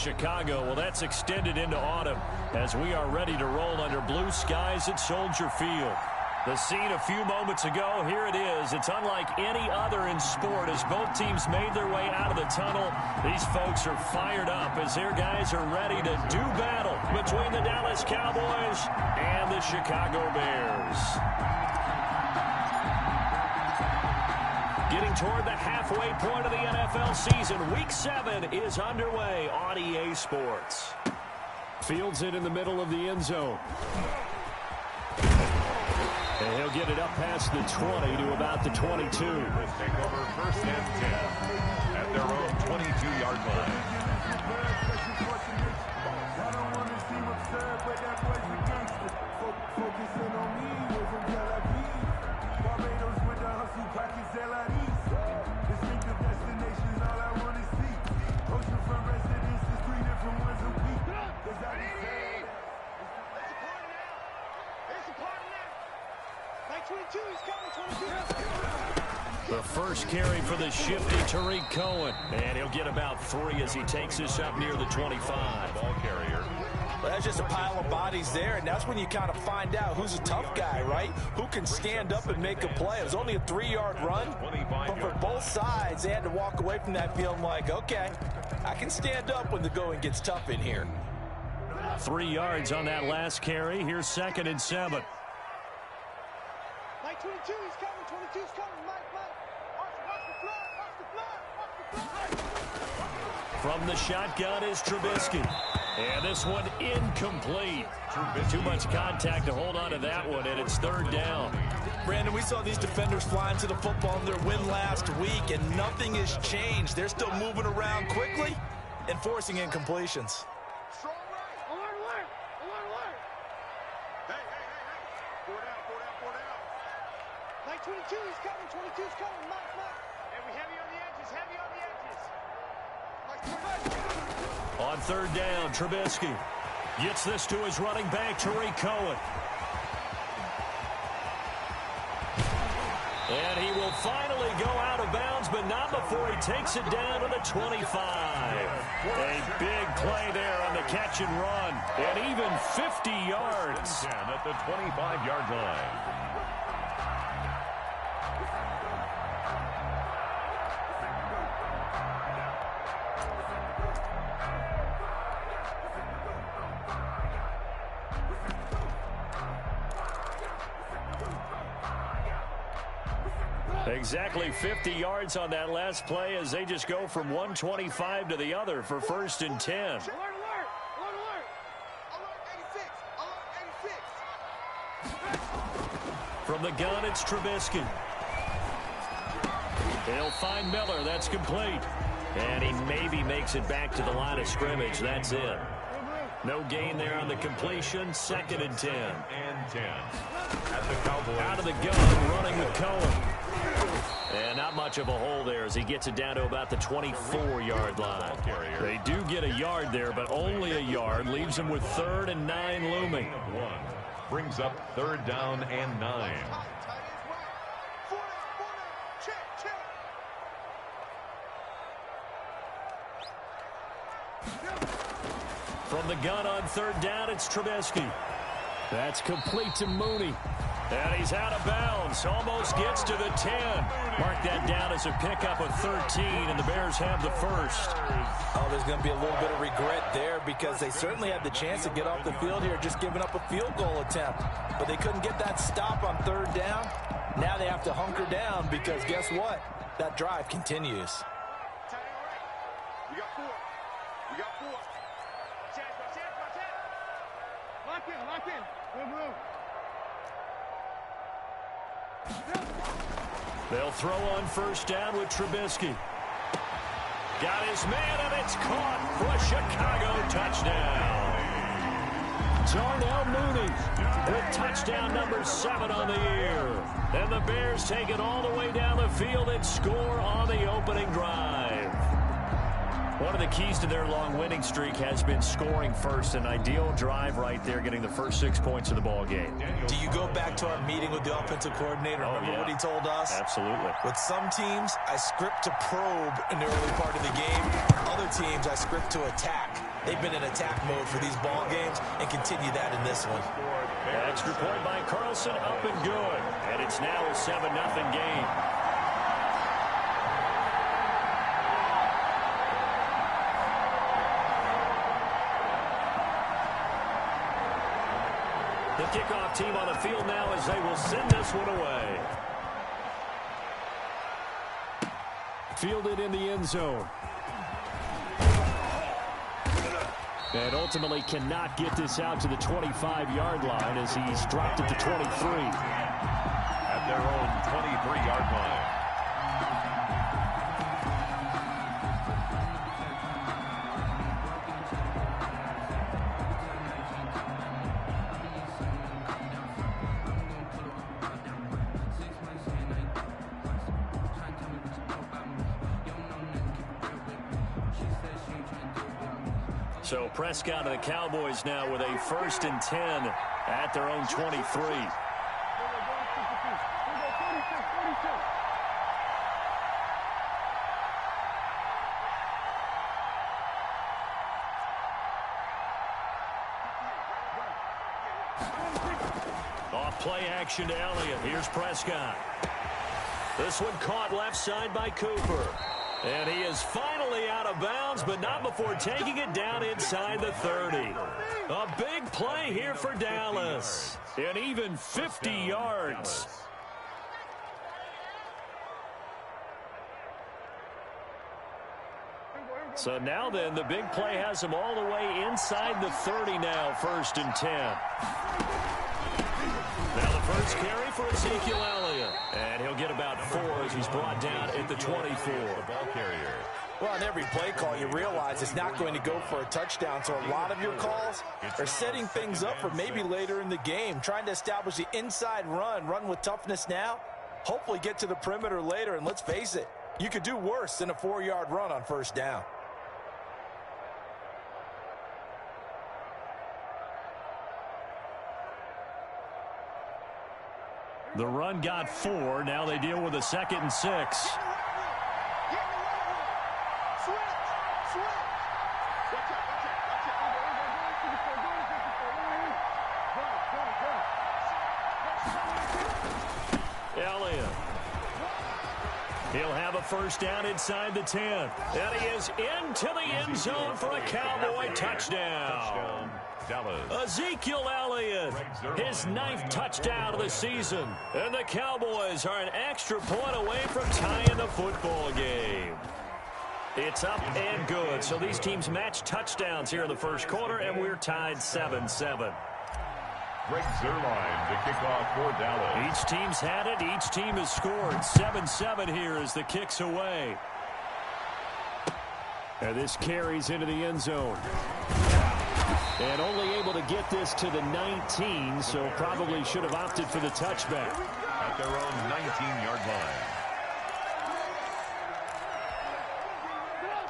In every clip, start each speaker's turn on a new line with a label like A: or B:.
A: Chicago. Well, that's extended into autumn as we are ready to roll under blue skies at Soldier Field. The scene a few moments ago, here it is. It's unlike any other in sport as both teams made their way out of the tunnel. These folks are fired up as their guys are ready to do battle between the Dallas Cowboys and the Chicago Bears. Getting toward the halfway point of the NFL season, Week 7 is underway on EA Sports. Fields it in the middle of the end zone. And he'll get it up past the 20 to about the 22.
B: Take over 1st and 10 at their own 22-yard line.
A: The first carry for the shifty Tariq Cohen. And he'll get about 3 as he takes this up near the 25.
B: Ball carrier.
C: Well, that's just a pile of bodies there, and that's when you kind of find out who's a tough guy, right? Who can stand up and make a play. It was only a 3-yard run, but for both sides, they had to walk away from that feeling like, okay, I can stand up when the going gets tough in here.
A: 3 yards on that last carry. Here's 2nd and 7.
D: Mike 22, he's coming. 22's coming. Mike. Watch the flood.
A: From the shotgun is Trubisky. And this one incomplete. Too much contact to hold on to that one, and it's 3rd down.
C: Brandon, we saw these defenders flying to the football in their win last week, and nothing has changed. They're still moving around quickly and forcing incompletions.
D: Alert.
B: Hey. 4 down.
D: Mike 22, he's coming. 22's coming. Mike. And we heavy on the edges.
A: On 3rd down, Trubisky gets this to his running back, Tariq Cohen. And he will finally go out of bounds, but not before he takes it down to the 25. A big play there on the catch and run. And even 50 yards.
B: At the 25-yard line.
A: Exactly 50 yards on that last play as they just go from 125 to the other for 1st and 10.
D: Alert.
E: Alert 86.
A: From the gun, it's Trubisky. They'll find Miller. That's complete. And he maybe makes it back to the line of scrimmage. That's it. No gain there on the completion. 2nd and 10.
B: And 10. At the Cowboys.
A: Out of the gun, running with Cohen. And not much of a hole there as he gets it down to about the 24-yard line. They do get a yard there, but only a yard. Leaves them with 3rd and 9 looming.
B: 1. Brings up 3rd down and 9.
A: From the gun on 3rd down, it's Trubisky. That's complete to Mooney. And he's out of bounds. Almost gets to the 10. Mark that down as a pickup of 13, and the Bears have the first.
C: Oh, there's going to be a little bit of regret there because they certainly had the chance to get off the field here, just giving up a field goal attempt. But they couldn't get that stop on 3rd down. Now they have to hunker down because guess what? That drive continues.
E: We got 4. Lock in. Move.
A: They'll throw on 1st down with Trubisky. Got his man, and it's caught for a Chicago touchdown. Darnell Mooney with touchdown number 7 on the year. And the Bears take it all the way down the field and score on the opening drive. One of the keys to their long winning streak has been scoring first. An ideal drive right there, getting the first 6 points of the ball game.
C: Do you go back to our meeting with the offensive coordinator? Remember what he told us?
A: Absolutely.
C: With some teams, I script to probe in the early part of the game. Other teams, I script to attack. They've been in attack mode for these ball games and continue that in this one.
A: Extra point by Carlson, up and good. And it's now a 7-0 game. The kickoff team on the field now as they will send this one away. Fielded in the end zone. And ultimately cannot get this out to the 25-yard line as he's dropped it to 23.
B: At their own 23-yard line.
A: So Prescott and the Cowboys now with a 1st and 10 at their own 23. Off play action to Elliott. Here's Prescott. This one caught left side by Cooper. And he is finally out of bounds, but not before taking it down inside the 30. A big play here for Dallas. And even 50 yards. So now then, the big play has him all the way inside the 30 now, 1st and 10. Now the first carry for Ezekiel Elliott. And he'll get about 4 as he's brought down at the 24.
B: The ball carrier.
C: Well, on every play call, you realize it's not going to go for a touchdown. So a lot of your calls are setting things up for maybe later in the game, trying to establish the inside run with toughness now, hopefully get to the perimeter later. And let's face it, you could do worse than a 4-yard run on 1st down.
A: The run got 4. Now they deal with a 2nd and 6. Elliott. He'll have a 1st down inside the 10. And he is into the end zone for a Cowboy touchdown. Ezekiel Elliott, his 9th touchdown of the season. And the Cowboys are an extra point away from tying the football game. It's up and good. So these teams match touchdowns here in the 1st quarter, and we're tied 7-7.
B: Greg Zuerlein to kick off for Dallas.
A: Each team's had it. Each team has scored. 7-7 here as the kick's away. And this carries into the end zone. And only able to get this to the 19, so probably should have opted for the touchback.
B: At their own 19-yard line.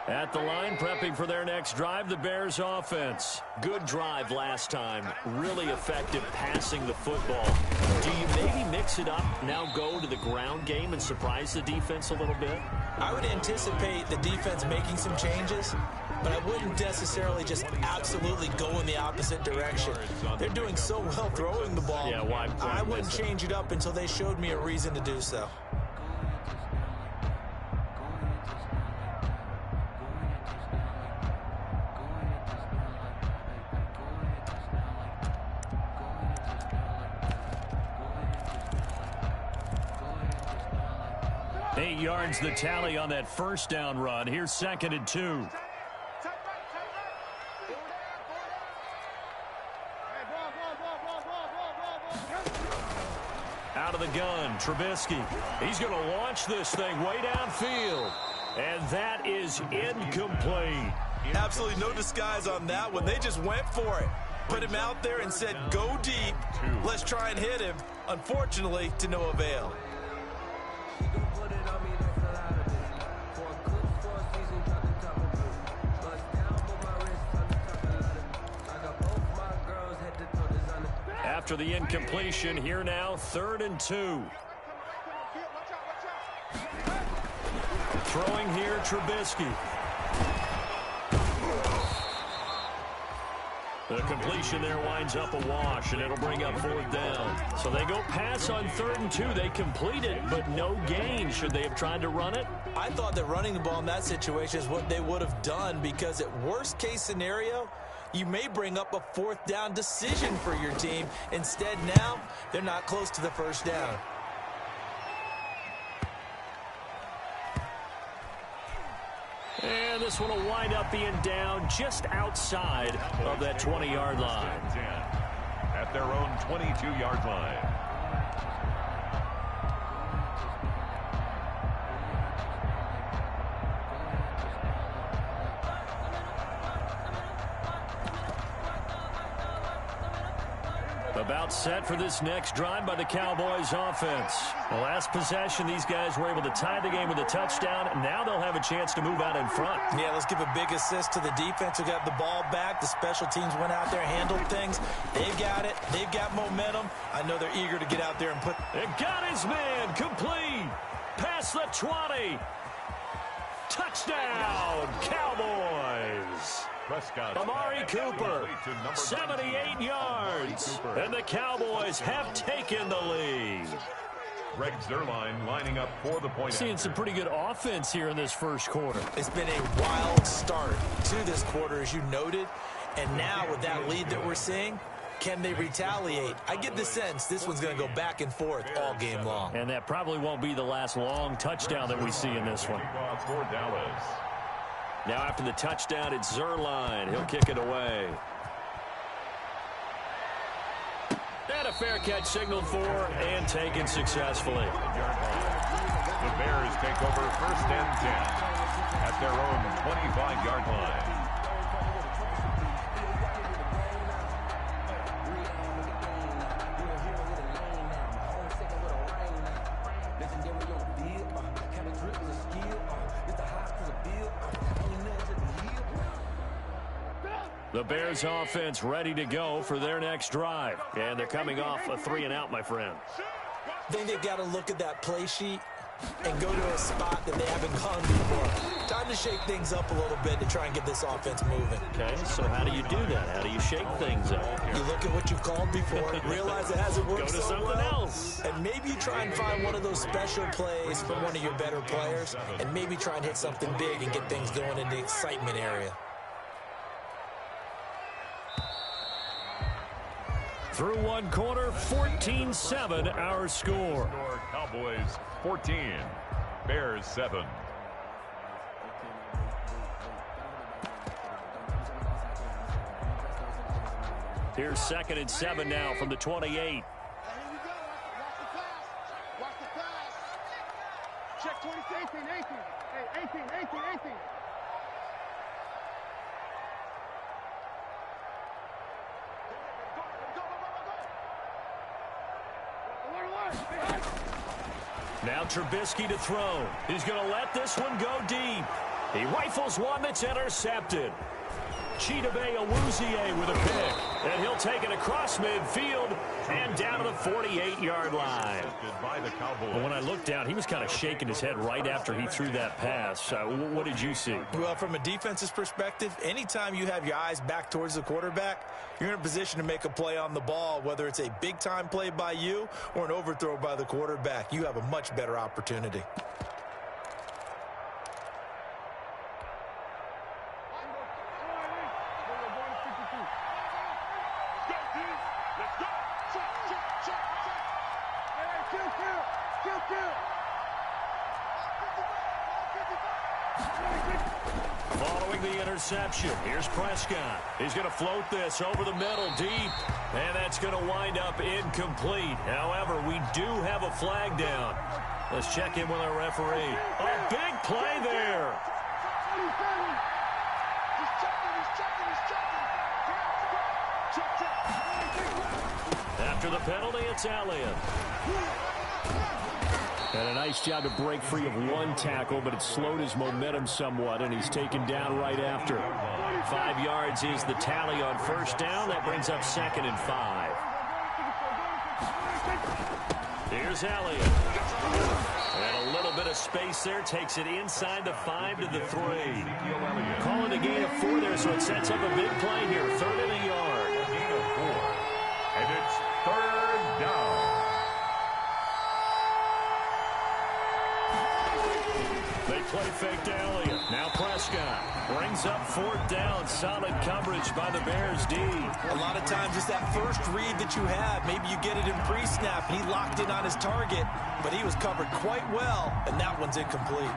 A: At the line, prepping for their next drive, the Bears offense. Good drive last time. Really effective passing the football. Do you maybe mix it up, now go to the ground game and surprise the defense a little bit?
C: I would anticipate the defense making some changes, but I wouldn't necessarily just absolutely go in the opposite direction. They're doing so well throwing the ball.
A: Yeah, why
C: I wouldn't change it up until they showed me a reason to do so.
A: Eight yards the tally on that 1st down run. Here's 2nd and 2. Out of the gun, Trubisky. He's going to launch this thing way downfield. And that is incomplete.
C: Absolutely no disguise on that one. They just went for it. Put him out there and said, go deep. Let's try and hit him. Unfortunately, to no avail.
A: After the incompletion, here now, 3rd and 2. Throwing here, Trubisky. The completion there winds up a wash, and it'll bring up 4th down. So they go pass on 3rd and 2. They complete it, but no gain. Should they have tried to run it?
C: I thought that running the ball in that situation is what they would have done, because at worst case scenario, you may bring up a 4th down decision for your team. Instead, now they're not close to the 1st down.
A: And this one will wind up being down just outside of that 20-yard line.
B: At their own 22-yard line.
A: About set for this next drive by the Cowboys offense. The last possession, these guys were able to tie the game with a touchdown. Now they'll have a chance to move out in front.
C: Yeah, let's give a big assist to the defense who got the ball back. The special teams went out there, handled things. They've got it. They've got momentum. I know they're eager to get out there and put...
A: It got his man complete. Past the 20. Touchdown, Cowboys. Amari Cooper, 78 yards, and the Cowboys have taken the lead.
B: Greg Zuerlein lining up for the point.
A: Seeing some pretty good offense here in this first quarter.
C: It's been a wild start to this quarter, as you noted, and now with that lead that we're seeing, can they retaliate? I get the sense this one's going to go back and forth all game long.
A: And that probably won't be the last long touchdown that we see in this one.
B: For Dallas.
A: Now after the touchdown, it's Zuerlein. He'll kick it away. And a fair catch signaled for and taken successfully.
B: The Bears take over 1st and 10 at their own 25-yard line.
A: The Bears offense ready to go for their next drive. And they're coming off a 3-and-out, my friend.
C: I think they've got to look at that play sheet and go to a spot that they haven't gone before. Time to shake things up a little bit to try and get this offense moving.
A: Okay, so how do you do that? How do you shake things up?
C: You look at what you've called before, realize it hasn't worked
A: Go to
C: so
A: something
C: well,
A: else.
C: and maybe you try and find one of those special plays from one of your better players, and maybe try and hit something big and get things going in the excitement area.
A: Through one quarter, 14-7 our score.
B: Cowboys 14, Bears 7.
A: Here's 2nd and 7 now from the 28.
D: Here we go. Watch the pass. Watch the pass. Check 20, 18, 18. Hey, 18, 18, 18.
A: Now Trubisky to throw. He's going to let this one go deep. He rifles one that's intercepted. Chidobe Awuzie with a pick. And he'll take it across midfield and down to the 48-yard line. But when I looked down, he was kind of shaking his head right after he threw that pass. What did you see?
C: Well, from a defense's perspective, anytime you have your eyes back towards the quarterback, you're in a position to make a play on the ball, whether it's a big-time play by you or an overthrow by the quarterback. You have a much better opportunity.
A: Following the interception, here's Prescott. He's going to float this over the middle deep, and that's going to wind up incomplete. However, we do have a flag down. Let's check in with our referee. A big play there. After the penalty, it's Elliott. And a nice job to break free of one tackle, but it slowed his momentum somewhat, and he's taken down right after. 5 yards is the tally on 1st down. That brings up 2nd and 5. Here's Elliott. And a little bit of space there. Takes it inside the 5 to the 3. Calling a gain of 4 there, so it sets up a big play here. 3rd and a yard. play fake to Elliott. Now Prescott brings up 4th down. Solid coverage by the Bears D.
C: A lot of times it's that first read that you have. Maybe you get it in pre-snap. He locked in on his target, but he was covered quite well, and that one's incomplete.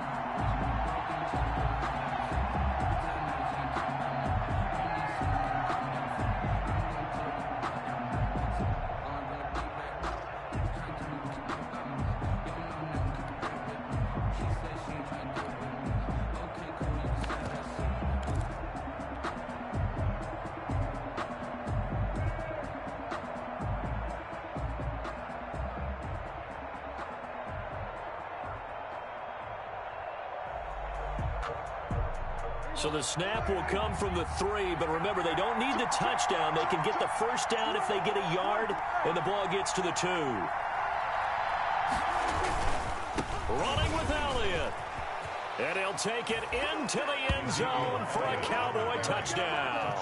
A: So the snap will come from the 3, but remember, they don't need the touchdown. They can get the 1st down if they get a yard, and the ball gets to the 2. Running with Elliott. And he'll take it into the end zone for a Cowboy touchdown.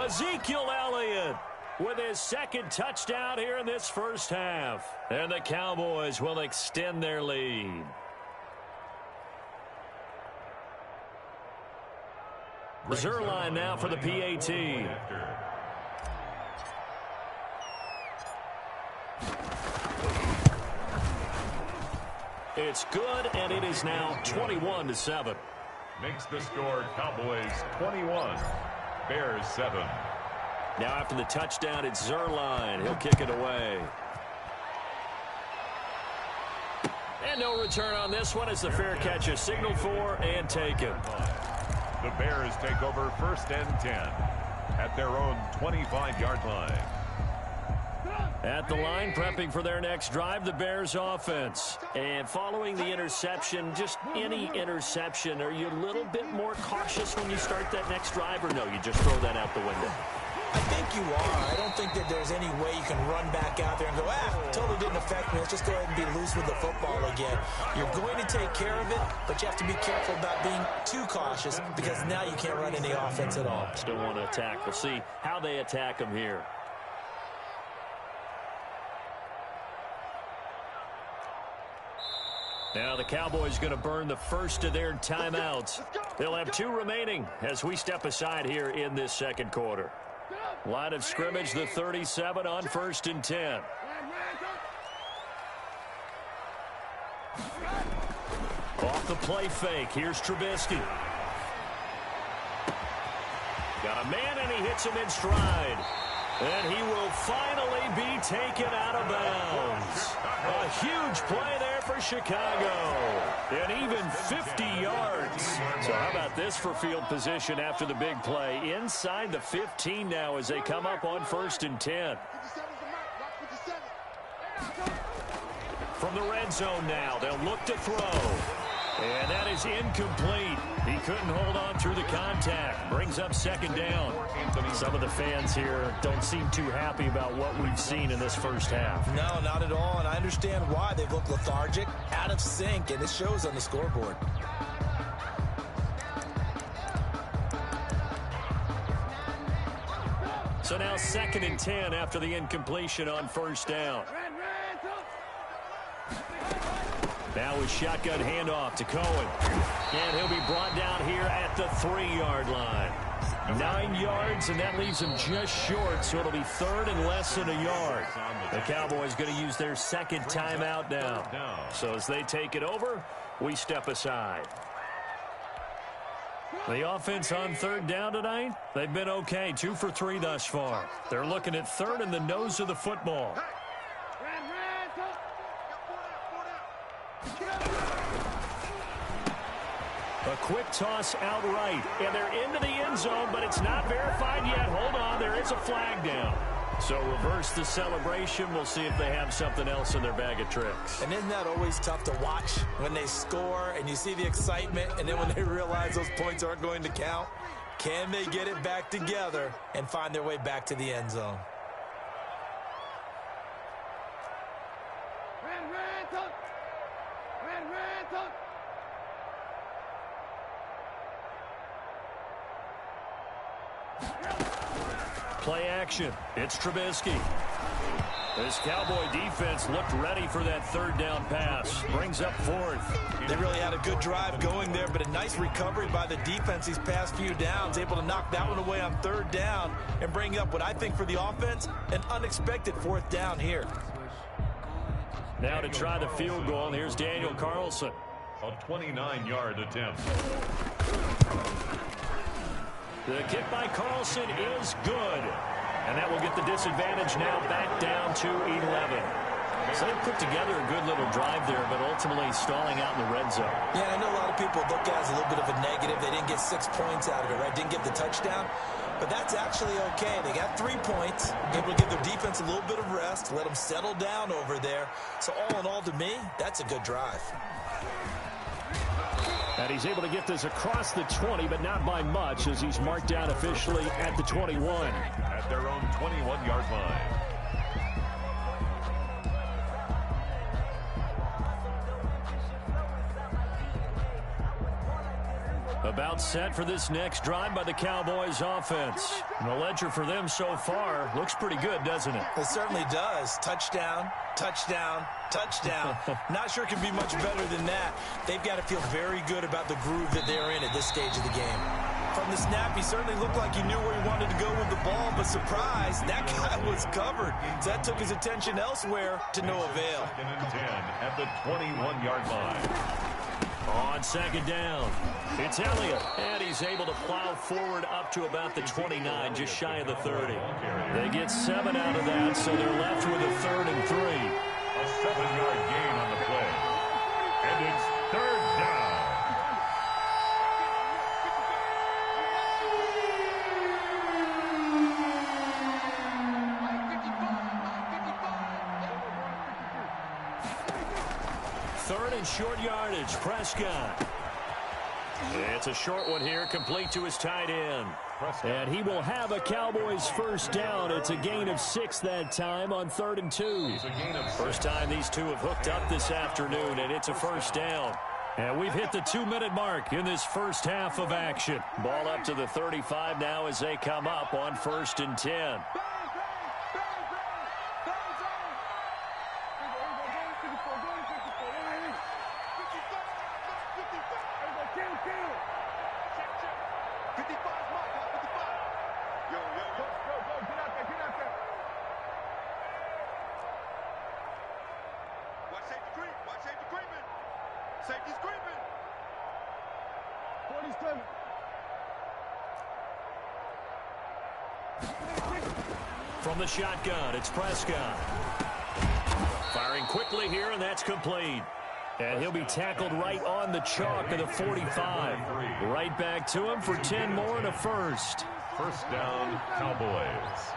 A: Ezekiel Elliott with his 2nd touchdown here in this first half. And the Cowboys will extend their lead. Zerline now for the PAT. It's good, and it is now 21-7.
B: Makes the score Cowboys 21, Bears 7.
A: Now after the touchdown, it's Zerline. He'll kick it away. And no return on this one as the fair catch is signaled for and taken.
B: The Bears take over 1st and 10 at their own 25-yard line.
A: At the line, prepping for their next drive, the Bears offense. And following the interception, just any interception, are you a little bit more cautious when you start that next drive, or no, you just throw that out the window?
C: I think you are. I don't think that there's any way you can run back out there and go, totally didn't affect me. Let's just go ahead and be loose with the football again. You're going to take care of it, but you have to be careful about being too cautious because now you can't run any offense at all.
A: Still want to attack. We'll see how they attack them here. Now the Cowboys going to burn the first of their timeouts. They'll have 2 remaining as we step aside here in this second quarter. Line of scrimmage, the 37 on 1st and 10. Off the play fake. Here's Trubisky. Got a man, and he hits him in stride. And he will finally be taken out of bounds. A huge play there for Chicago. And even 50 yards. So how about this for field position after the big play? Inside the 15 now as they come up on 1st and 10. From the red zone now, they'll look to throw. And that is incomplete. He couldn't hold on through the contact. Brings up 2nd down. Some of the fans here don't seem too happy about what we've seen in this first half.
C: No, not at all, and I understand why. They've looked lethargic, out of sync, and it shows on the scoreboard.
A: So now 2nd and 10 after the incompletion on 1st down. Now with shotgun handoff to Cohen. And he'll be brought down here at the 3-yard line. 9 yards, and that leaves him just short, so it'll be 3rd and less than a yard. The Cowboys going to use their 2nd timeout now. So as they take it over, we step aside. The offense on 3rd down tonight, they've been okay. 2 for 3 thus far. They're looking at 3rd and the nose of the football. A quick toss outright, and they're into the end zone, but it's not verified yet. Hold on, there is a flag down. So reverse the celebration. We'll see if they have something else in their bag of tricks.
C: And isn't that always tough to watch when they score and you see the excitement, and then when they realize those points aren't going to count? Can they get it back together and find their way back to the end zone?
A: Play action. It's Trubisky. This Cowboy defense looked ready for that third down pass. Brings up fourth.
C: They really had a good drive going there, but a nice recovery by the defense these past few downs, able to knock that one away on third down and bring up what I think for the offense, an unexpected fourth down here.
A: Now to try the field goal, and here's Daniel Carlson.
B: A 29-yard attempt.
A: The kick by Carlson is good. And that will get the disadvantage now back down to 11. So they put together a good little drive there, but ultimately stalling out in the red zone.
C: Yeah, I know a lot of people look at it as a little bit of a negative. They didn't get 6 points out of it, right? Didn't get the touchdown. But that's actually okay. They got 3 points, able to give their defense a little bit of rest, let them settle down over there. So all in all, to me, that's a good drive.
A: And he's able to get this across the 20, but not by much, as he's marked down officially at the 21.
B: At their own 21-yard line.
A: About set for this next drive by the Cowboys offense. And the ledger for them so far looks pretty good, doesn't it?
C: It certainly does. Touchdown, touchdown, touchdown. Not sure it can be much better than that. They've got to feel very good about the groove that they're in at this stage of the game. From the snap, he certainly looked like he knew where he wanted to go with the ball, but surprise, that guy was covered. So that took his attention elsewhere to no avail.
B: 2nd and 10 at the 21-yard line.
A: On second down, it's Elliott, and he's able to plow forward up to about the 29, just shy of the 30. They get 7 out of that, so they're left with a 3rd and 3.
B: A 7-yard gain on the play. And it's 3rd down.
A: Third and short yardage, Prescott. It's a short one here, complete to his tight end. And he will have a Cowboys first down. It's a gain of 6 that time on 3rd and 2. First time these two have hooked up this afternoon, and it's a first down. And we've hit the 2-minute mark in this first half of action. Ball up to the 35 now as they come up on 1st and 10.
E: Safety's creeping. 47.
A: From the shotgun, it's Prescott. Firing quickly here, and that's complete. And he'll be tackled right on the chalk of the 45. Right back to him for 10 more and a first.
B: First down, Cowboys.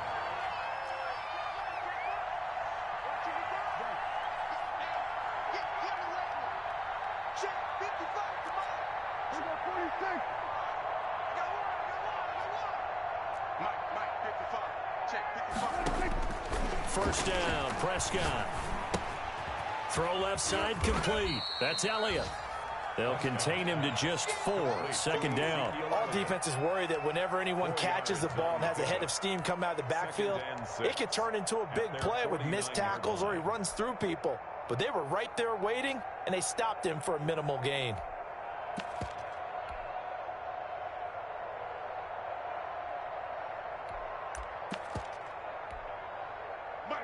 A: First down, Prescott. Throw left side, complete. That's Elliott. They'll contain him to just 4. 2nd down.
C: All defenses worry that whenever anyone catches the ball and has a head of steam come out of the backfield, it could turn into a big play with missed tackles or he runs through people. But they were right there waiting, and they stopped him for a minimal gain.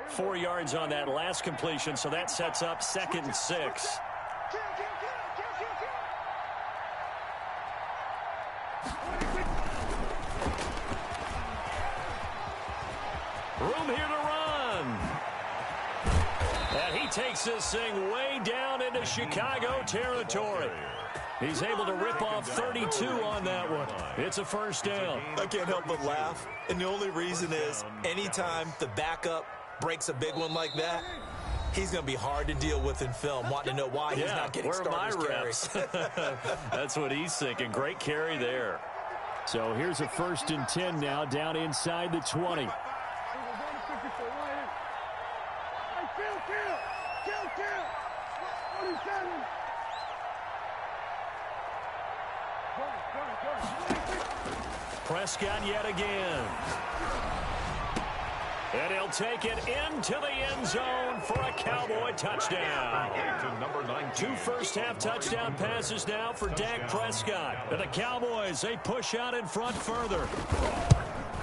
A: 4 yards on that last completion, so that sets up 2nd and 6. Room here to run. And he takes this thing way down into Chicago territory. He's able to rip off 32 on that one. It's a first down.
C: I can't help but laugh, and the only reason is anytime the backup breaks a big one like that, he's going to be hard to deal with in film, wanting to know why he's not getting starters carries.
A: That's what he's thinking. Great carry there. So here's a 1st and 10 now, down inside the 20. Prescott yet again. And he'll take it into the end zone for a Cowboy touchdown.
B: To number 19.
A: 2 first-half touchdown passes now for Dak Prescott. And the Cowboys, they push out in front further.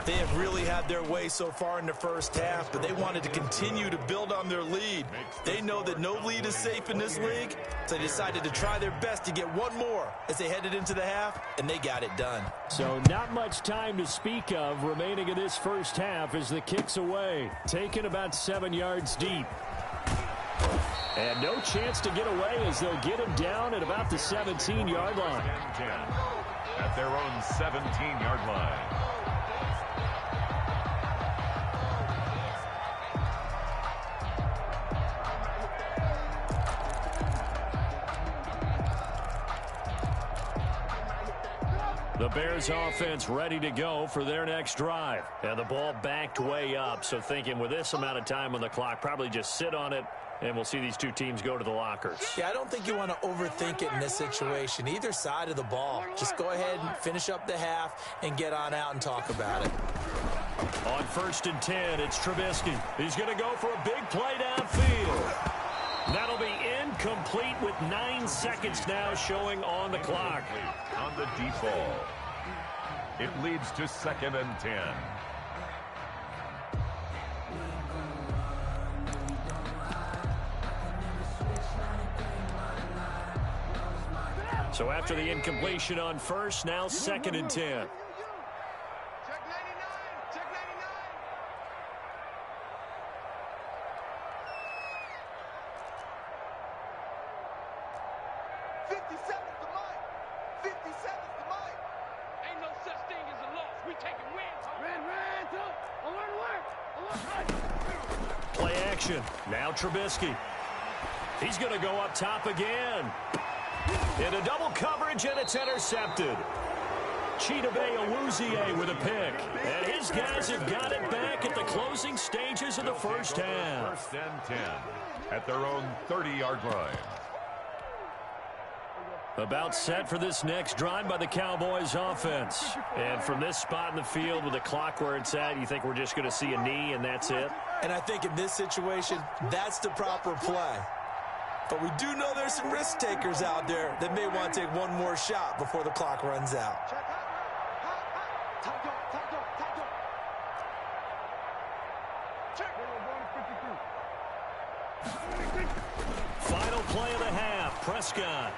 C: They have really had their way so far in the first half, but they wanted to continue to build on their lead. They know that no lead is safe in this league, so they decided to try their best to get one more as they headed into the half, and they got it done.
A: So not much time to speak of remaining in this first half as the kick's away, taken about 7 yards deep. And no chance to get away as they'll get him down at about the 17-yard line.
B: At their own 17-yard line.
A: The Bears offense ready to go for their next drive. And the ball backed way up, so thinking with this amount of time on the clock, probably just sit on it, and we'll see these two teams go to the lockers.
C: Yeah, I don't think you want to overthink it in this situation. Either side of the ball. Just go ahead and finish up the half and get on out and talk about it.
A: On 1st and 10, it's Trubisky. He's going to go for a big play downfield. That'll be incomplete with 9 seconds now showing on the clock.
B: On the deep ball. It leads to 2nd and 10.
A: So after the incompletion on 1st, now 2nd and 10.
E: Check 99. Check 99. 57's the mic. 57's the mic. Ain't no such thing as a loss. We taking wins. Red, alert.
A: Play action. Now Trubisky. He's going to go up top again. Into double coverage, and it's intercepted. Chidobe Awuzie with a pick. And his guys have got it back at the closing stages of the first half.
B: 1st and 10 at their own 30-yard line.
A: About set for this next drive by the Cowboys offense. And from this spot in the field with the clock where it's at, you think we're just going to see a knee and that's it?
C: And I think in this situation, that's the proper play. But we do know there's some risk takers out there that may want to take one more shot before the clock runs out.
E: Check hot. Top dog. Check.
A: Final play of the half. Prescott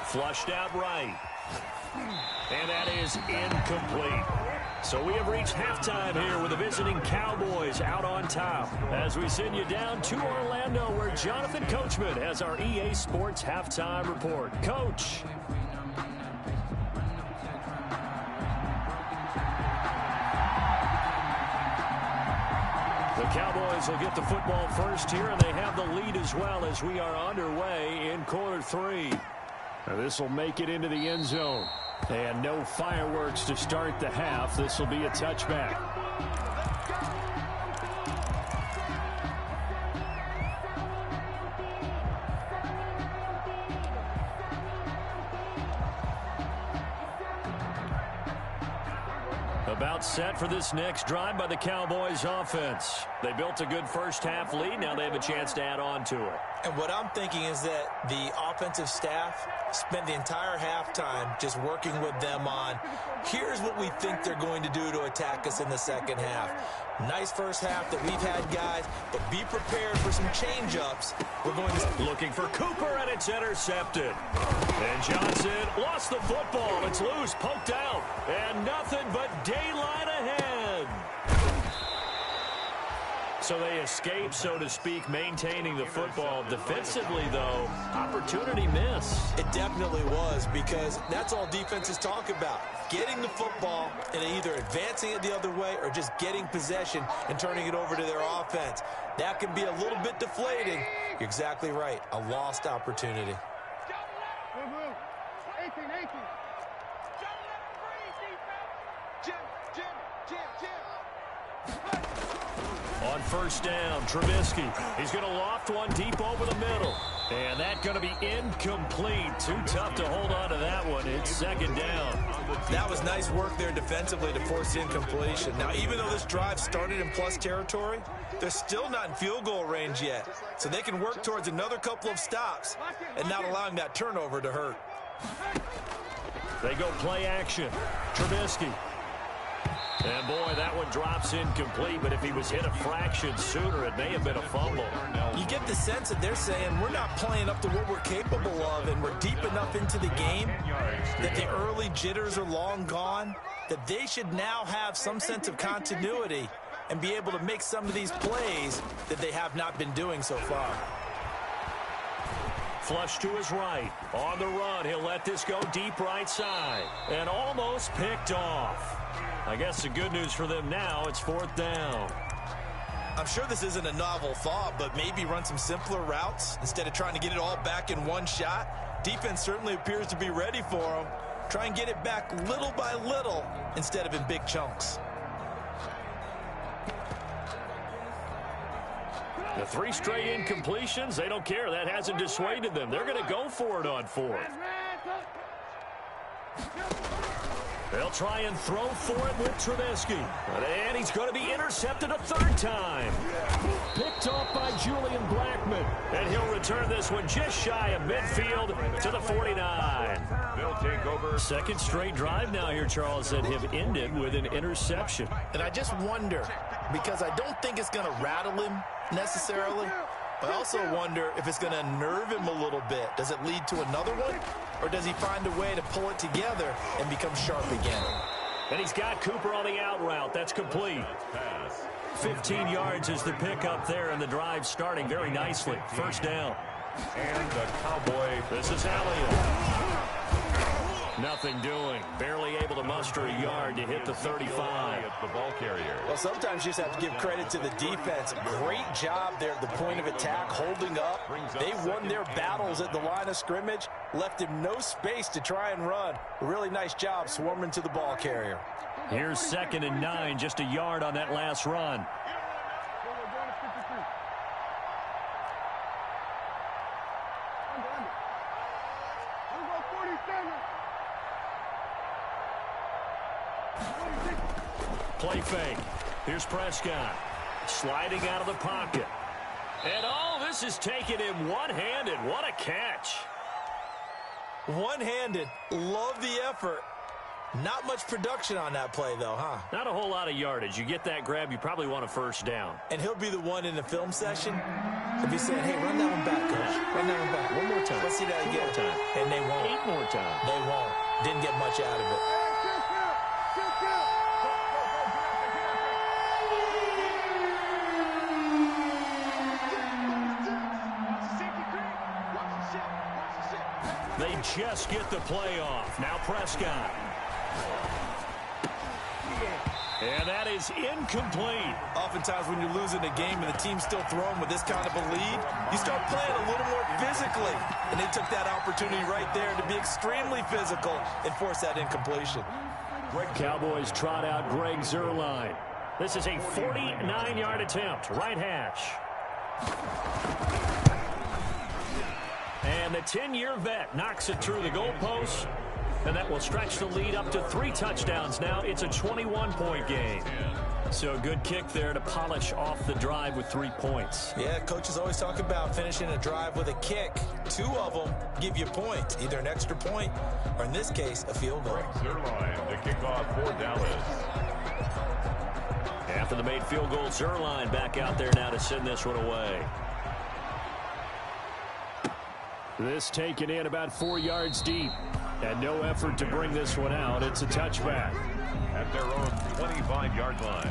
A: flushed out right. And that is incomplete. So we have reached halftime here with the visiting Cowboys out on top. As we send you down to Orlando where Jonathan Coachman has our EA Sports halftime report. Coach. The Cowboys will get the football first here, and they have the lead as well as we are underway in quarter 3. Now this will make it into the end zone. And no fireworks to start the half. This will be a touchback. About set for this next drive by the Cowboys offense. They built a good first half lead. Now they have a chance to add on to it.
C: And what I'm thinking is that the offensive staff spent the entire halftime just working with them on, here's what we think they're going to do to attack us in the second half. Nice first half that we've had, guys, but be prepared for some change-ups. We're going to...
A: Looking for Cooper, and it's intercepted. And Johnson lost the football. It's loose, poked out, and nothing but daylight ahead. So they escape, so to speak, maintaining the football. Defensively, though, opportunity miss.
C: It definitely was, because that's all defenses talk about. Getting the football and either advancing it the other way or just getting possession and turning it over to their offense. That can be a little bit deflating. You're exactly right. A lost opportunity.
E: Move. 18. Jim.
A: On first down, Trubisky. He's going to loft one deep over the middle. And that's going to be incomplete. Too tough to hold on to that one. It's second down.
C: That was nice work there defensively to force incompletion. Now, even though this drive started in plus territory, they're still not in field goal range yet. So they can work towards another couple of stops and not allowing that turnover to hurt.
A: They go play action. Trubisky. And, boy, that one drops incomplete, but if he was hit a fraction sooner, it may have been a fumble.
C: You get the sense that they're saying we're not playing up to what we're capable of, and we're deep enough into the game that the early jitters are long gone, that they should now have some sense of continuity and be able to make some of these plays that they have not been doing so far.
A: Flush to his right. On the run, he'll let this go deep right side. And almost picked off. I guess the good news for them now, it's fourth down.
C: I'm sure this isn't a novel thought, but maybe run some simpler routes instead of trying to get it all back in one shot. Defense certainly appears to be ready for them. Try and get it back little by little instead of in big chunks.
A: The 3 straight incompletions, they don't care. That hasn't dissuaded them. They're going to go for it on fourth. They'll try and throw for it with Trubisky. And he's going to be intercepted a third time. Picked off by Julian Blackmon. And he'll return this one just shy of midfield to the 49.
B: They'll take over.
A: Second straight drive now here, Charles, that have ended with an interception.
C: And I just wonder, because I don't think it's going to rattle him necessarily, I also wonder if it's going to nerve him a little bit. Does it lead to another one? Or does he find a way to pull it together and become sharp again?
A: And he's got Cooper on the out route. That's complete. 15 yards is the pickup there, and the drive starting very nicely. First down.
B: And the Cowboy.
A: This is Elliott. Nothing doing. Barely able to muster a yard to hit the 35.
B: The ball carrier.
C: Well, sometimes you just have to give credit to the defense. Great job there at the point of attack, holding up. They won their battles at the line of scrimmage, left him no space to try and run. A really nice job swarming to the ball carrier.
A: Here's 2nd and 9, just a yard on that last run. Play fake. Here's Prescott. Sliding out of the pocket. And this is taken in one-handed. What a catch.
C: One-handed. Love the effort. Not much production on that play, though, huh?
A: Not a whole lot of yardage. You get that grab, you probably want a first down.
C: And he'll be the one in the film session. He'll be saying, hey, run that one back, coach. Run that one back.
A: One more time.
C: Let's see that again.
A: One more time.
C: And they won't.
A: 8 more times.
C: They won't. Didn't get much out of it.
A: They just get the play off. Now Prescott. And that is incomplete.
C: Oftentimes when you're losing a game and the team's still throwing with this kind of a lead, you start playing a little more physically. And they took that opportunity right there to be extremely physical and force that incompletion.
A: Cowboys trot out Greg Zuerlein. This is a 49-yard attempt. Right hash. And the 10-year vet knocks it through the goalpost. And that will stretch the lead up to 3 touchdowns now. It's a 21-point game. So a good kick there to polish off the drive with 3 points.
C: Yeah, coaches always talk about finishing a drive with a kick. 2 of them give you points, either an extra point or, in this case, a field goal.
B: Zuerlein to kick off for Dallas.
A: After the made field goal, Zuerlein back out there now to send this one away. This taken in about 4 yards deep. And no effort to bring this one out. It's a touchback.
B: At their own 25-yard line.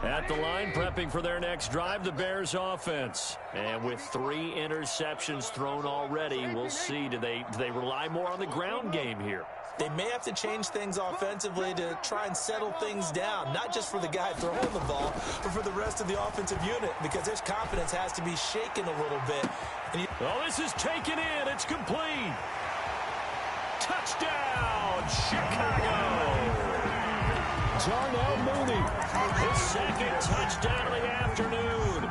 A: At the line, prepping for their next drive, the Bears offense. And with 3 interceptions thrown already, we'll see. Do they rely more on the ground game here?
C: they may have to change things offensively to try and settle things down, not just for the guy throwing the ball, but for the rest of the offensive unit, because their confidence has to be shaken a little bit. And
A: this is taken in. It's complete. Touchdown, Chicago. Darnell Mooney, his second touchdown of the afternoon.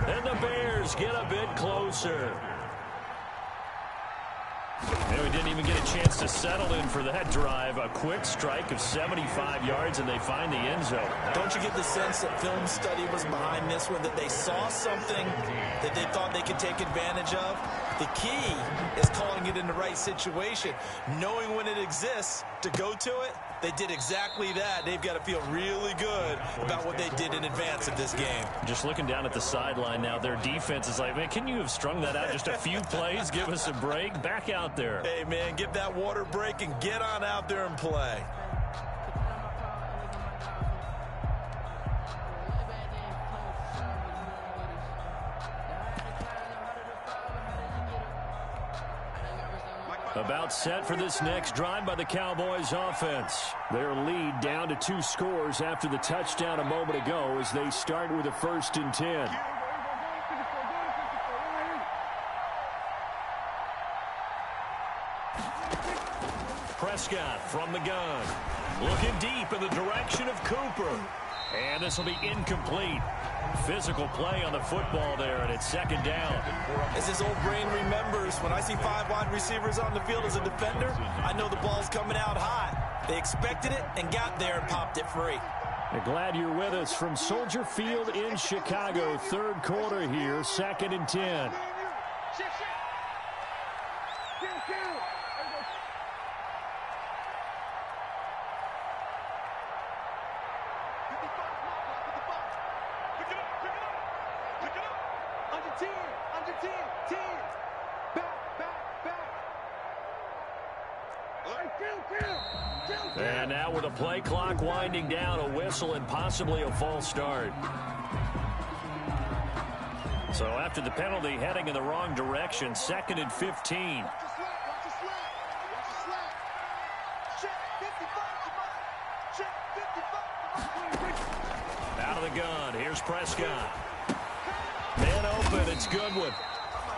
A: And the Bears get a bit closer. And we didn't even get a chance to settle in for that drive. A quick strike of 75 yards, and they find the end zone.
C: Don't you get the sense that film study was behind this one, that they saw something that they thought they could take advantage of? The key is calling it in the right situation, knowing when it exists to go to it. They did exactly that. They've got to feel really good about what they did in advance of this game.
A: Just looking down at the sideline now, their defense is like, man, can you have strung that out just a few plays? Give us a break. Back out there.
C: Hey, man, give that water break and get on out there and play.
A: About set for this next drive by the Cowboys offense. Their lead down to 2 scores after the touchdown a moment ago as they start with a 1st and 10. Prescott from the gun. Looking deep in the direction of Cooper. And this will be incomplete. Physical play on the football there, and it's 2nd down.
C: As his old brain remembers, when I see 5 wide receivers on the field as a defender, I know the ball's coming out hot. They expected it and got there and popped it free.
A: Glad you're with us from Soldier Field in Chicago. 3rd quarter here, 2nd and 10. And now with a play clock winding down, a whistle and possibly a false start. So after the penalty, heading in the wrong direction, 2nd and 15. Out of the gun, here's Prescott. Man open, it's Goodwin.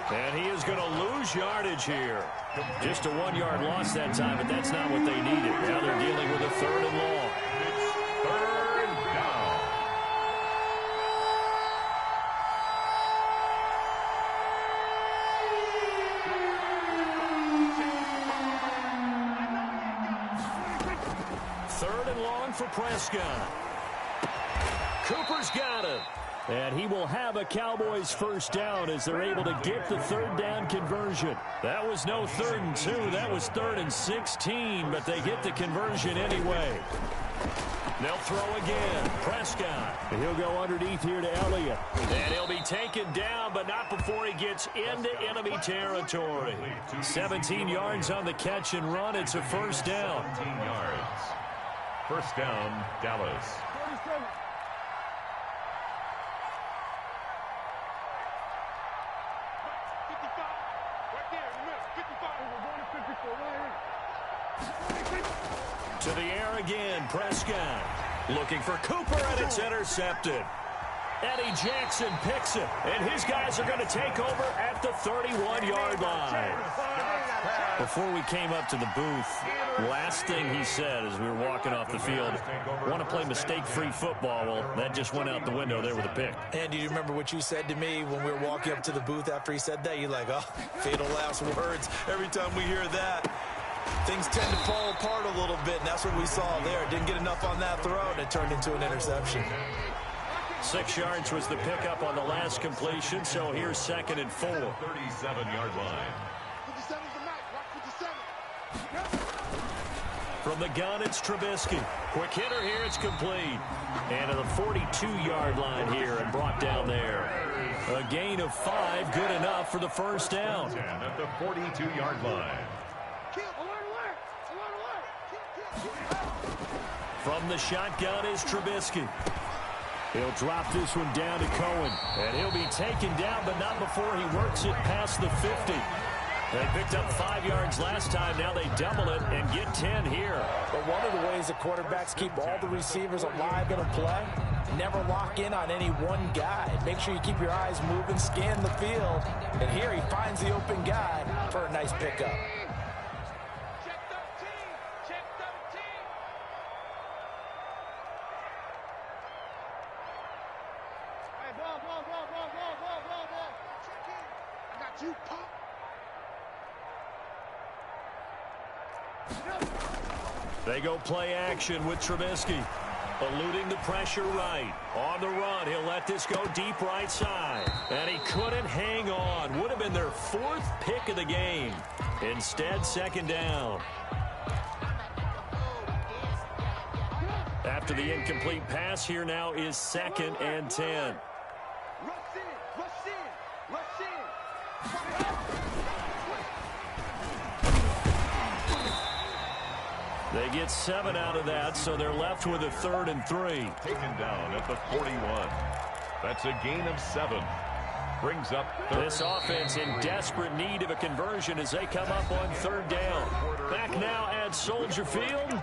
A: And he is going to lose yardage here. Just a 1-yard loss that time, but that's not what they needed. Now they're dealing with a 3rd and long.
B: Third down.
A: Third and long for Prescott. Cooper's got him. And he will have a Cowboys 1st down as they're able to get the 3rd down conversion. That was no 3rd and 2. That was 3rd and 16, but they get the conversion anyway. They'll throw again. Prescott. And he'll go underneath here to Elliott. And he'll be taken down, but not before he gets into enemy territory. 17 yards on the catch and run. It's a 1st down.
B: 17 yards. 1st down, Dallas.
D: 37.
A: To the air again, Prescott. Looking for Cooper, and it's intercepted. Eddie Jackson picks it, and his guys are going to take over at the 31-yard line. Before we came up to the booth, last thing he said as we were walking off the field, want to play mistake-free football. Well, that just went out the window there with a pick.
C: And do you remember what you said to me when we were walking up to the booth after he said that? You're like, oh, fatal last words. Every time we hear that, things tend to fall apart a little bit, and that's what we saw there. Didn't get enough on that throw, and it turned into an interception.
A: 6 yards was the pickup on the last completion, so here's 2nd and 4.
B: 37-yard line.
D: 57's the match. Watch 57.
A: From the gun, it's Trubisky. Quick hitter here, it's complete. And to the 42-yard line here and brought down there. A gain of 5, good enough for the 1st down.
B: 10 at the 42-yard line.
A: From the shotgun is Trubisky. He'll drop this one down to Cohen. And he'll be taken down, but not before he works it past the 50. They picked up 5 yards last time. Now they double it and get 10 here.
C: But one of the ways that quarterbacks keep all the receivers alive in a play, never lock in on any one guy. Make sure you keep your eyes moving, scan the field. And here he finds the open guy for a nice pickup.
E: Check 13. Check 13.
D: Hey, ball. Check in. I got you, Pop.
A: They go play action with Trubisky. Eluding the pressure right. On the run, he'll let this go deep right side. And he couldn't hang on. Would have been their 4th pick of the game. Instead, 2nd down. After the incomplete pass, here now is 2nd and 10.
E: Rush in.
A: They get 7 out of that, so they're left with a 3rd and 3.
B: Taken down at the 41. That's a gain of 7. Brings up
A: this offense in desperate need of a conversion as they come up on 3rd down. Back now at Soldier Field.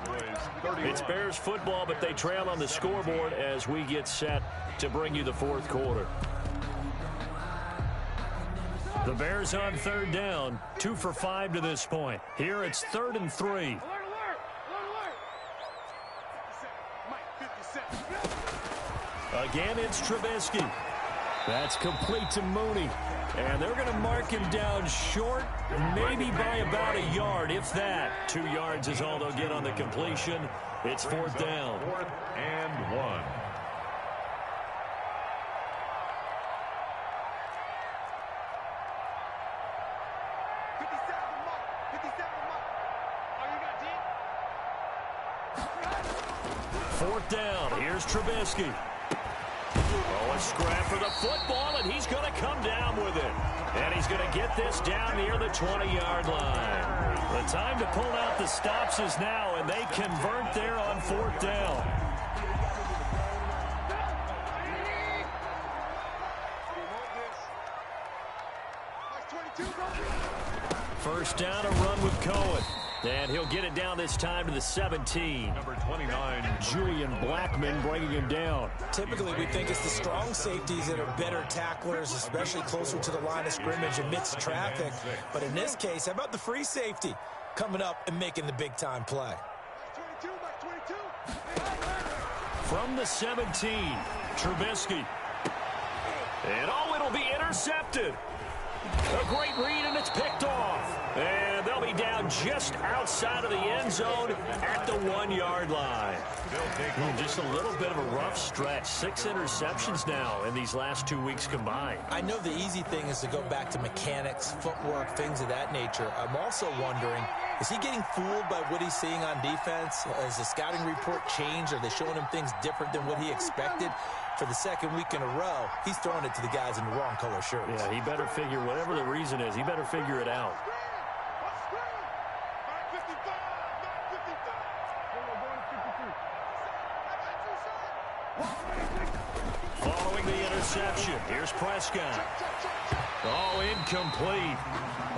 A: It's Bears football, but they trail on the scoreboard as we get set to bring you the 4th quarter. The Bears on 3rd down, 2 for 5 to this point. Here it's 3rd and 3. Again, it's Trubisky. That's complete to Mooney. And they're going to mark him down short, maybe by about a yard, if that. 2 yards is all they'll get on the completion. It's 4th down.
B: 4th and 1.
A: Fourth down. Here's Trubisky. Oh, a scrap for the football, and he's going to come down with it. And he's going to get this down near the 20-yard line. The time to pull out the stops is now, and they convert there on 4th down. First down, a run with Cohen. And he'll get it down this time to the 17.
B: Number 29,
A: Julian Blackmon bringing him down.
C: Typically, we think it's the strong safeties that are better tacklers, especially closer to the line of scrimmage amidst traffic. But in this case, how about the free safety coming up and making the big-time play?
A: From the 17, Trubisky. And oh, it'll be intercepted. A great read, and it's picked off. And they'll be down just outside of the end zone at the 1-yard line. Just a little bit of a rough stretch. 6 interceptions now in these last 2 weeks combined.
C: I know the easy thing is to go back to mechanics, footwork, things of that nature. I'm also wondering, is he getting fooled by what he's seeing on defense? Has the scouting report changed? Are they showing him things different than what he expected? For the 2nd week in a row, he's throwing it to the guys in the wrong color shirts.
A: Yeah, he better figure, whatever the reason is, he better figure it out. Following the interception, here's Prescott. Oh, incomplete.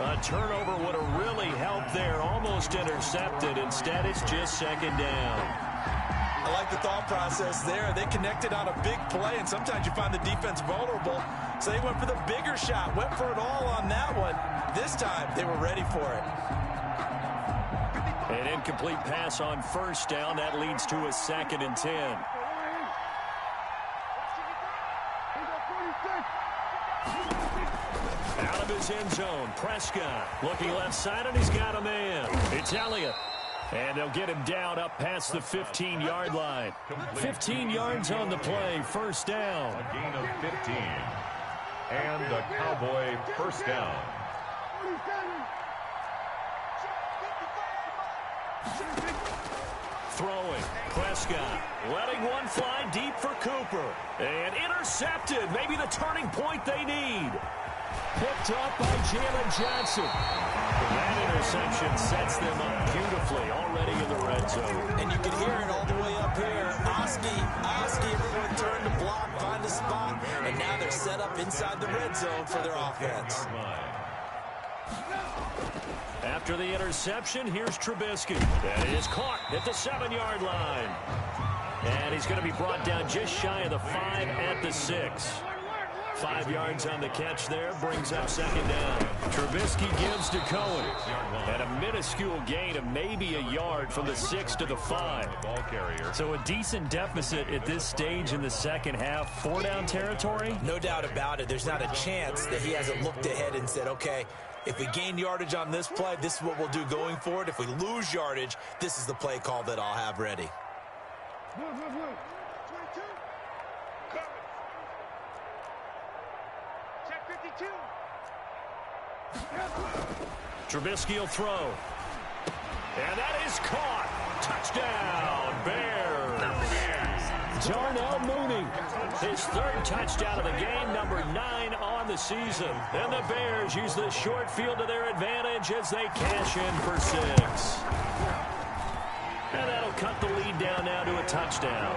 A: A turnover would have really helped there. Almost intercepted. Instead, it's just 2nd down.
C: I like the thought process there. They connected on a big play, and sometimes you find the defense vulnerable. So they went for the bigger shot, went for it all on that one. This time, they were ready for it.
A: An incomplete pass on 1st down. That leads to a 2nd and 10. Out of his end zone, Prescott looking left side, and he's got a man. It's Elliott. And they'll get him down up past the 15-yard line. 15 yards on the play, 1st down.
B: a gain of 15. And a Cowboy 1st down.
A: Throwing, Prescott letting one fly deep for Cooper. And intercepted, maybe the turning point they need. Picked up by Jalen Johnson. That interception sets them up beautifully already in the red zone.
C: And you can hear it all the way up here. Oski, everyone turn to block, find a spot, and now they're set up inside the red zone for their offense.
A: After the interception, here's Trubisky. That is caught at the 7-yard line. And he's going to be brought down just shy of the 5 at the 6. 5 yards on the catch there, brings up second down. Trubisky gives to Cohen. And a minuscule gain of maybe a yard from the 6 to the 5.
B: Ball carrier.
A: So a decent deficit at this stage in the second half. 4-down territory?
C: No doubt about it. There's not a chance that he hasn't looked ahead and said, okay, if we gain yardage on this play, this is what we'll do going forward. If we lose yardage, this is the play call that I'll have ready.
D: 22. Check 52.
A: Trubisky will throw. And that is caught. Touchdown, Bears. Darnell Mooney, his 3rd touchdown of the game, number 9 on the season. And the Bears use the short field to their advantage as they cash in for 6. And that'll cut the lead down now to a touchdown.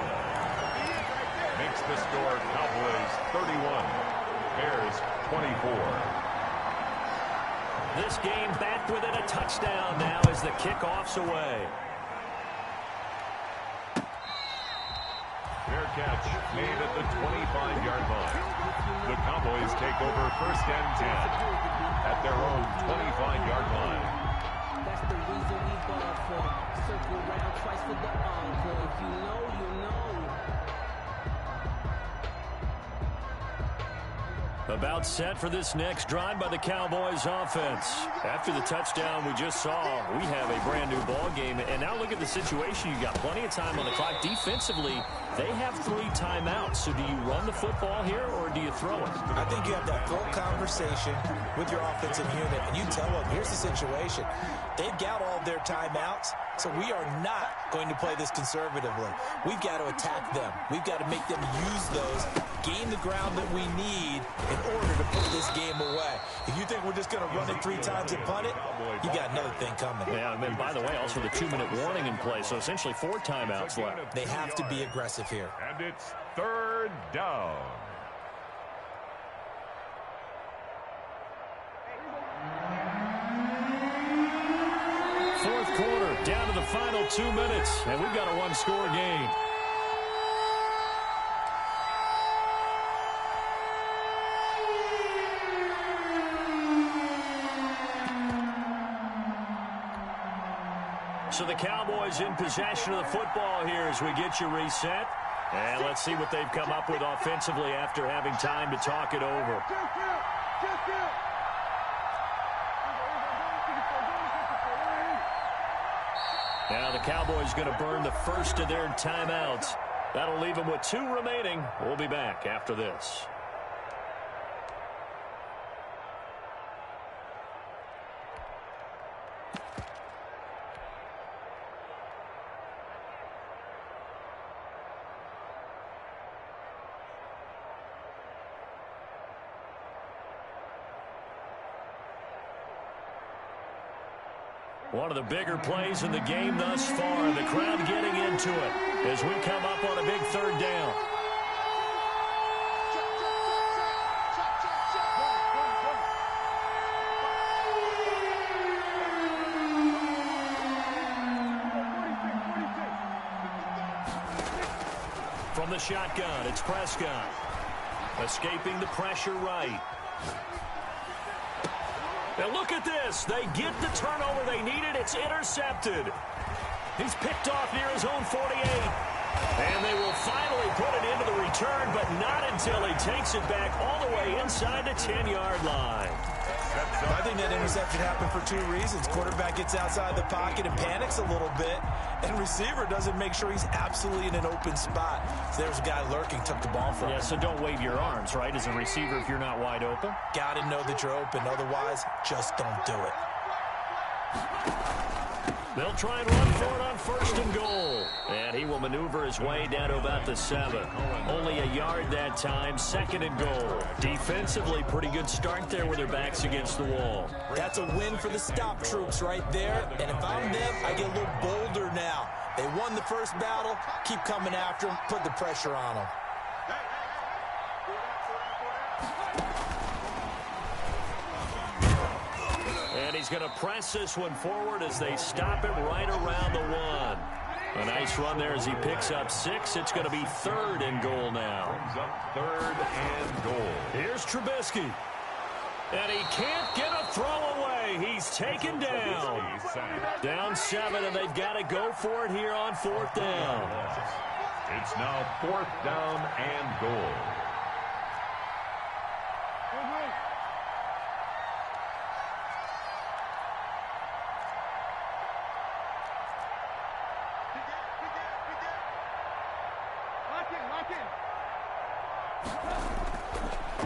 B: Makes the score Cowboys 31, Bears 24.
A: This game back within a touchdown now as the kickoff's away.
B: Fair catch made at the 25-yard line. The Cowboys take over 1st and 10 at their own 25-yard line.
F: That's the reason we ball for. Circle around twice for the encore. If you know, you know.
A: About set for this next drive by the Cowboys offense. After the touchdown we just saw, we have a brand new ball game. And now look at the situation. You got plenty of time on the clock. Defensively, they have 3 timeouts. So do you run the football here or do you throw it?
C: I think you have that full conversation with your offensive unit, and you tell them, here's the situation. They've got all their timeouts, so we are not going to play this conservatively. We've got to attack them. We've got to make them use those, gain the ground that we need in order to put this game away. If you think we're just going to run it 3 times and punt it, you got another thing coming.
A: Yeah, and then, by the way, also the 2-minute warning in play, so essentially 4 timeouts left.
C: They have to be aggressive here.
B: And it's 3rd down.
A: Fourth quarter, down to the final 2 minutes, and we've got a 1-score game. So the Cowboys in possession of the football here as we get you reset. And let's see what they've come up with offensively after having time to talk it over. Now the Cowboys going to burn the first of their timeouts. That'll leave them with 2 remaining. We'll be back after this. One of the bigger plays in the game thus far. The crowd getting into it as we come up on a big 3rd down. From the shotgun, it's Prescott. Escaping the pressure right. Now look at this. They get the turnover they needed. It's intercepted. He's picked off near his own 48. And they will finally put it into the return, but not until he takes it back all the way inside the 10-yard line.
C: I think that interception happened for 2 reasons. Quarterback gets outside the pocket and panics a little bit, and receiver doesn't make sure he's absolutely in an open spot. So there's a guy lurking, took the ball from him.
A: Yeah, so don't wave your arms, right, as a receiver if you're not wide open.
C: Got to know that you're open. Otherwise, just don't do it.
A: They'll try and run for it on 1st and goal. And he will maneuver his way down to about the 7. Only a yard that time, 2nd and goal. Defensively, pretty good start there with their backs against the wall.
C: That's a win for the stop troops right there. And if I'm them, I get a little bolder now. They won the first battle. Keep coming after them. Put the pressure on them.
A: he's going to press this one forward as they stop him right around the 1. A nice run there as he picks up 6. It's going to be 3rd and goal now.
B: Brings up 3rd and goal.
A: Here's Trubisky. And he can't get a throw away. He's taken down. Down 7, and they've got to go for it here on 4th down.
B: It's now 4th down and goal.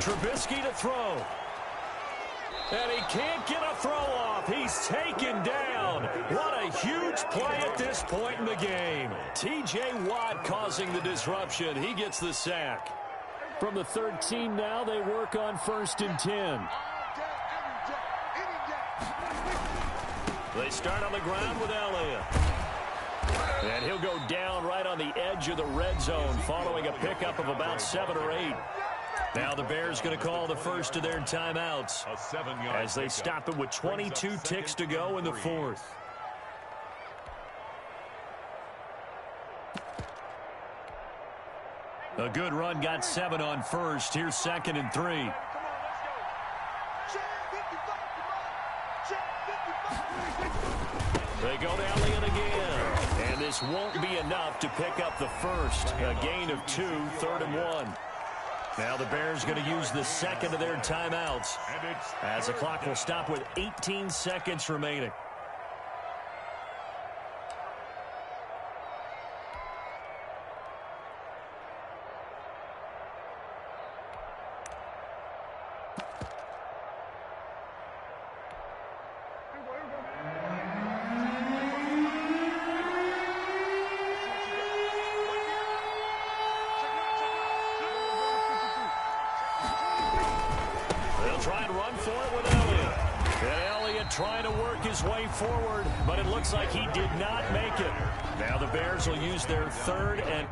A: Trubisky to throw. And he can't get a throw off. He's taken down. What a huge play at this point in the game. T.J. Watt causing the disruption. He gets the sack. From the 13 now, they work on 1st and 10. They start on the ground with Elliott. And he'll go down right on the edge of the red zone following a pickup of about 7 or 8. Now the Bears going to call the first of their timeouts as they stop it with 22 ticks to go in the 4th. A good run got 7 on 1st. Here's 2nd and 3. They go to Elliott again. And this won't be enough to pick up the first. A gain of 2, 3rd and 1. Now the Bears going to use the 2nd of their timeouts as the clock will stop with 18 seconds remaining. Try and run for it with Elliott. And Elliott trying to work his way forward, but it looks like he did not make it. Now the Bears will use their 3rd and...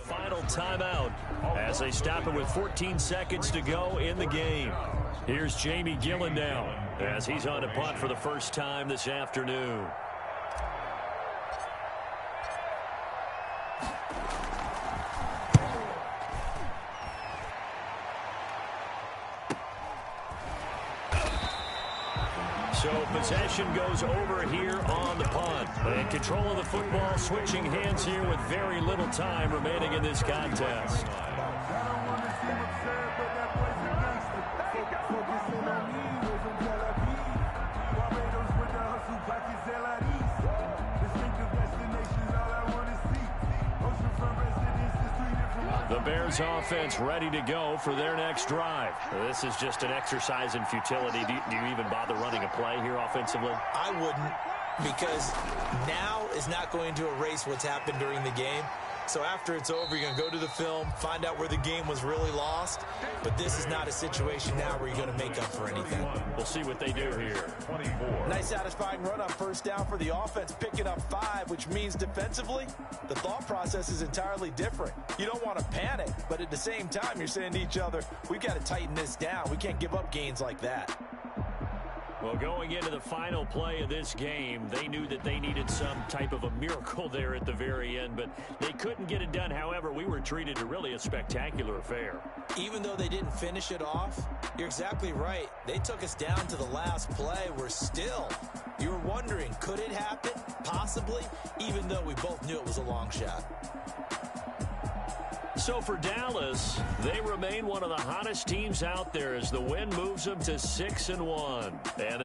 A: Final timeout as they stop it with 14 seconds to go in the game. Here's Jamie Gillen now as he's on to punt for the first time this afternoon. So possession goes over here on the punt. And control of the football switching hands here with very little time remaining in this contest. The Bears offense ready to go for their next drive. This is just an exercise in futility. Do you even bother running a play here offensively?
C: I wouldn't, because now is not going to erase what's happened during the game. So after it's over, you're going to go to the film, find out where the game was really lost. But this is not a situation now where you're going to make up for anything.
A: We'll see what they do here.
B: 24.
C: Nice satisfying run on 1st down for the offense, picking up 5, which means defensively, the thought process is entirely different. You don't want to panic, but at the same time, you're saying to each other, we've got to tighten this down. We can't give up gains like that.
A: Well, going into the final play of this game, they knew that they needed some type of a miracle there at the very end, but they couldn't get it done. However, we were treated to really a spectacular affair.
C: Even though they didn't finish it off, you're exactly right. They took us down to the last play. We're still, you were wondering, could it happen? Possibly, even though we both knew it was a long shot.
A: So for Dallas, they remain one of the hottest teams out there as the win moves them to 6-1. And